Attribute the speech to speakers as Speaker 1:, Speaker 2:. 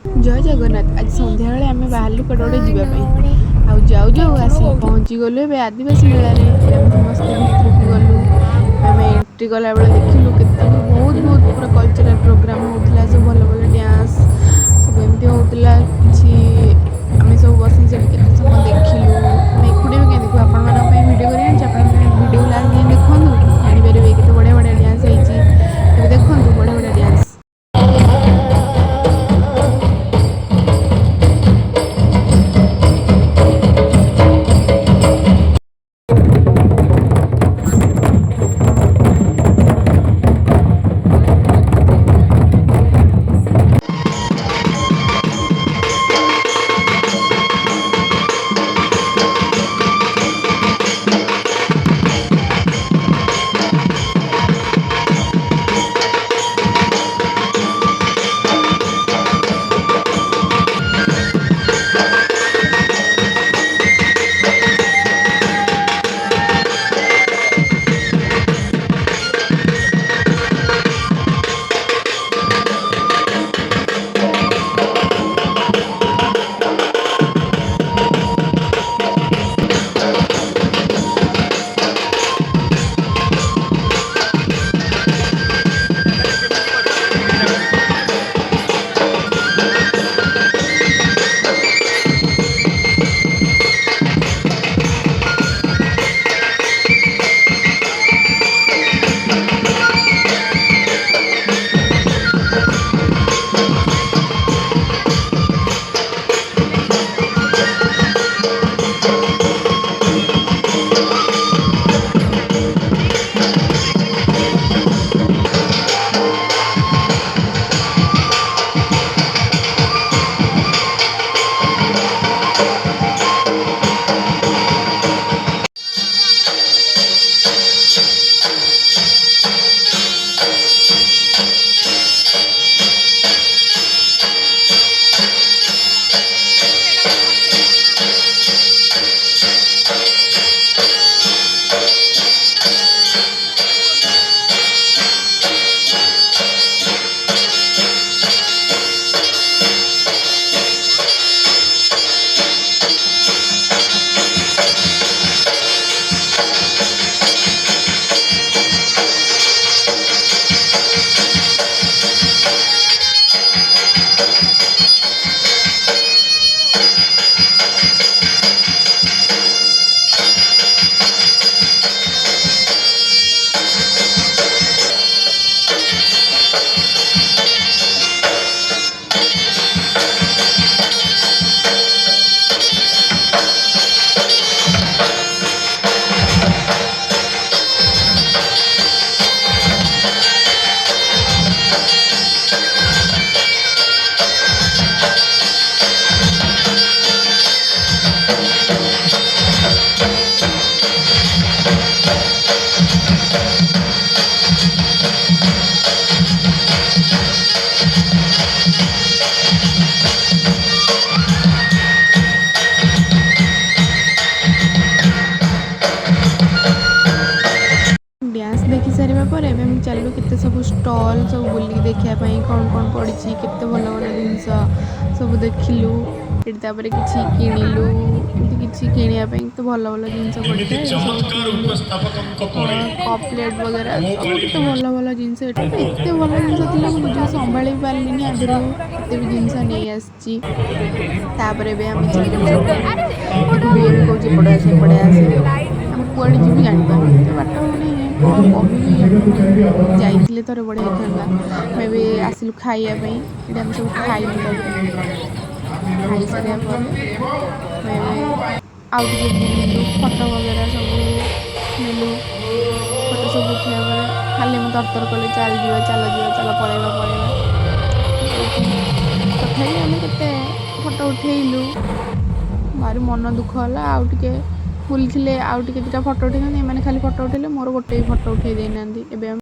Speaker 1: ଜୟ ଜଗନ୍ନାଥ। ଆଜି ସନ୍ଧ୍ୟାବେଳେ ଆମେ ବାହାରିଲୁ କୁଆଡ଼େ ଗୋଟେ ଯିବା ପାଇଁ। ଆଉ ଯାଉ ଯାଉ ଆସିକି ପହଞ୍ଚିଗଲୁ ଏବେ ଆଦିବାସୀ ମେଳାରେ। ଏବେ ଆମେ ସମସ୍ତେ ଭିତରକୁ ଗଲୁ। ଆମେ ଏଣ୍ଟ୍ରି କଲାବେଳେ ଦେଖିଲୁ କେତେ ବହୁତ ପୁରା କଲଚରାଲ୍ ପ୍ରୋଗ୍ରାମ୍ ହେଉଥିଲା। ସବୁ ଭଲ ଭଲ ଡ୍ୟାନ୍ସ ସବୁ ଏମିତି ହେଉଥିଲା। କିଛି ଆମେ ସବୁ ବସିକି ସେଠି କେତେ ସମୟ ଦେଖିଲୁ। ଆମେ ଏକୁଟିଆ ବି କାଇଁ ଦେଖିବୁ, ଆପଣମାନଙ୍କ ପାଇଁ ଭିଡ଼ିଓ କରି ଆଣିଛି। ଆପଣମାନେ ଭିଡ଼ିଓ ଲାଷ୍ଟ ଯାଏଁ ଦେଖନ୍ତୁ, ଜାଣିପାରିବେ କେତେ ବଢ଼ିଆ ବଢ଼ିଆ ଡ୍ୟାନ୍ସ ହେଇଛି। ଏବେ ଦେଖନ୍ତୁ ବଢ଼ିଆ ବଢ଼ିଆ ଡ୍ୟାନ୍ସ। ଡ୍ୟାନ୍ସ ଦେଖି ସାରିବା ପରେ ଏବେ ଆମେ ଚାଲିଲୁ କେତେ ସବୁ ଷ୍ଟଲ୍ ସବୁ ବୁଲିକି ଦେଖିବା ପାଇଁ, କ'ଣ କ'ଣ ପଡ଼ିଛି, କେତେ ଭଲ ଭଲ ଜିନିଷ ସବୁ ଦେଖିଲୁ। ଏଠି ତାପରେ କିଛି କିଣିଲୁ, ଏମିତି କିଛି କିଣିବା ପାଇଁ କେତେ ଭଲ ଭଲ ଜିନିଷ ପଡ଼ିଥାଏ। ସବୁ କିଣିଲୁ। କପ୍ ପ୍ଲେଟ୍ ବଗେରା ସବୁ କେତେ ଭଲ ଭଲ ଜିନିଷ। ଏଠି ତ ଏତେ ଭଲ ଜିନିଷ ଥିଲା ମୁଁ ନିଜକୁ ସମ୍ଭାଳି ବି ପାରିଲିନି, ଆଦେହରୁ ଏତେ ବି ଜିନିଷ ନେଇ ଆସିଛି। ତାପରେ ଏବେ ଆମେ ଯିବୁ ସବୁ, ବି ଏମ୍ କହୁଛି ଏପଟେ ଆସେ ଏପଟେ ଆସେ। ଆମେ କୁଆଡ଼େ ଯିବୁ ଜାଣିପାରୁନୁ, ଏତେ ବାଟ ମାନେ କ'ଣ କହିବି ଆପଣଙ୍କୁ। ଯାଇଥିଲେ ଥରେ ବଢ଼ିଆ ହେଇଥାନ୍ତା। ଆମେ ଏବେ ଆସିଲୁ ଖାଇବା ପାଇଁ। ଏଠି ଆମେ ସବୁ ଖାଇଲୁ। ତାପରେ ଖାଇସାରିବା ପରେ ଆମେ ଏବେ ଆଉ ଟିକେ ବୁଲିଲୁ, ଫଟୋ ବଗେରା ସବୁ ନେଲୁ। ଫଟୋ ସବୁ ଉଠିଲା ପରେ ଖାଲି ଆମେ ତରତର କଲେ ଚାଲ ଯିବା ଚାଲ ପଳେଇବା। ତଥାପି ଆମେ କେତେ ଫଟୋ ଉଠେଇଲୁ। ଭାରି ମନ ଦୁଃଖ ହେଲା। ଆଉ ଟିକେ ବୁଲିଥିଲେ ଆଉ ଟିକେ ଦୁଇଟା ଫଟୋ ଉଠେଇଥାନ୍ତି। ଏମାନେ ଖାଲି ଫଟୋ ଉଠେଇଲେ, ମୋର ଗୋଟେ ବି ଫଟୋ ଉଠେଇ ଦେଇନାହାନ୍ତି। ଏବେ ଆମେ